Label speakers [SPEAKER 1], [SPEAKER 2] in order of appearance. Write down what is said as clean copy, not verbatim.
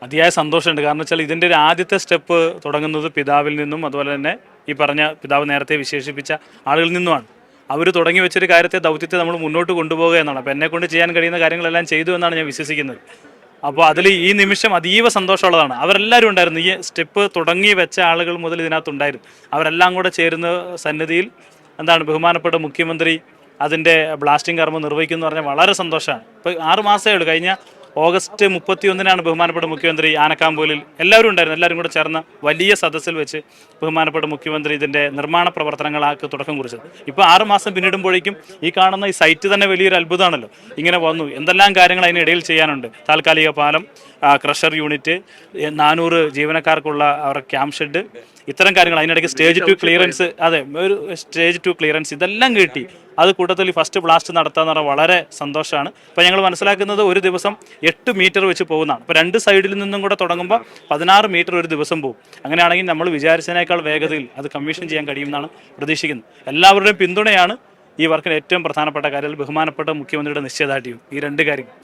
[SPEAKER 1] അതിയായ സന്തോഷമുണ്ട്. കാരണം വെച്ചാൽ ഇതിൻ്റെ ഒരു ആദ്യത്തെ സ്റ്റെപ്പ് തുടങ്ങുന്നത് പിതാവിൽ നിന്നും അതുപോലെ തന്നെ ഈ പറഞ്ഞ പിതാവ് നേരത്തെ വിശേഷിപ്പിച്ച ആളുകളിൽ നിന്നുമാണ്. അവർ തുടങ്ങി വെച്ചൊരു കാര്യത്തെ ദൗത്യത്തെ നമ്മൾ മുന്നോട്ട് കൊണ്ടുപോകുക എന്നാണ്. അപ്പോൾ എന്നെക്കൊണ്ട് ചെയ്യാൻ കഴിയുന്ന കാര്യങ്ങളെല്ലാം ചെയ്തു എന്നാണ് ഞാൻ വിശ്വസിക്കുന്നത്. അപ്പോൾ അതിൽ ഈ നിമിഷം അതീവ സന്തോഷമുള്ളതാണ്. അവരെല്ലാവരും ഉണ്ടായിരുന്നു. ഈ സ്റ്റെപ്പ് തുടങ്ങി വെച്ച ആളുകൾ മുതൽ ഇതിനകത്തുണ്ടായിരുന്നു. അവരെല്ലാം കൂടെ ചേരുന്ന സന്നിധിയിൽ ബഹുമാനപ്പെട്ട മുഖ്യമന്ത്രി അതിൻ്റെ ബ്ലാസ്റ്റിംഗ് കർമ്മം നിർവഹിക്കുന്നു പറഞ്ഞാൽ വളരെ സന്തോഷമാണ്. ഇപ്പോൾ 6 മാസമേ ഉള്ളൂ. കഴിഞ്ഞ ഓഗസ്റ്റ് 31 ബഹുമാനപ്പെട്ട മുഖ്യമന്ത്രി ആനക്കാമ്പോലിൽ എല്ലാവരും ഉണ്ടായിരുന്നു. എല്ലാവരും കൂടെ ചേർന്ന വലിയ സദസ്സിൽ വെച്ച് ബഹുമാനപ്പെട്ട മുഖ്യമന്ത്രി ഇതിൻ്റെ നിർമ്മാണ പ്രവർത്തനങ്ങളാക്കി തുടക്കം കുറിച്ചത്. ഇപ്പോൾ 6 മാസം പിന്നിടുമ്പോഴേക്കും ഈ കാണുന്ന ഈ സൈറ്റ് തന്നെ വലിയൊരു അത്ഭുതമാണല്ലോ. ഇങ്ങനെ വന്നു, എന്തെല്ലാം കാര്യങ്ങൾ അതിനിടയിൽ ചെയ്യാനുണ്ട്. താൽക്കാലിക പാലം, ക്രഷർ യൂണിറ്റ്, 400 ജീവനക്കാർക്കുള്ള അവരുടെ ക്യാമ്പ് ഷെഡ്, ഇത്തരം കാര്യങ്ങൾ. അതിനിടയ്ക്ക് സ്റ്റേജ് 2 ക്ലിയറൻസ്, അതെ, ഒരു സ്റ്റേജ് 2 ക്ലിയറൻസ്, ഇതെല്ലാം കിട്ടി. അത് കൂട്ടത്തിൽ ഫസ്റ്റ് ബ്ലാസ്റ്റ് നടത്താന്ന് പറഞ്ഞാൽ വളരെ സന്തോഷമാണ്. ഇപ്പോൾ ഞങ്ങൾ മനസ്സിലാക്കുന്നത് ഒരു ദിവസം 8 മീറ്റർ വെച്ച് പോകുന്നതാണ്. ഇപ്പോൾ 2 സൈഡിൽ നിന്നും കൂടെ തുടങ്ങുമ്പോൾ 16 മീറ്റർ ഒരു ദിവസം പോകും. അങ്ങനെയാണെങ്കിൽ നമ്മൾ വിചാരിച്ചതിനേക്കാൾ വേഗതയിൽ അത് കമ്മീഷൻ ചെയ്യാൻ കഴിയുമെന്നാണ് പ്രതീക്ഷിക്കുന്നത്. എല്ലാവരുടെയും പിന്തുണയാണ് ഈ വർക്കിന് ഏറ്റവും പ്രധാനപ്പെട്ട കാര്യം. ബഹുമാനപ്പെട്ട മുഖ്യമന്ത്രിയുടെ നിശ്ചയദാർഢ്യവും, ഈ 2 കാര്യങ്ങൾ.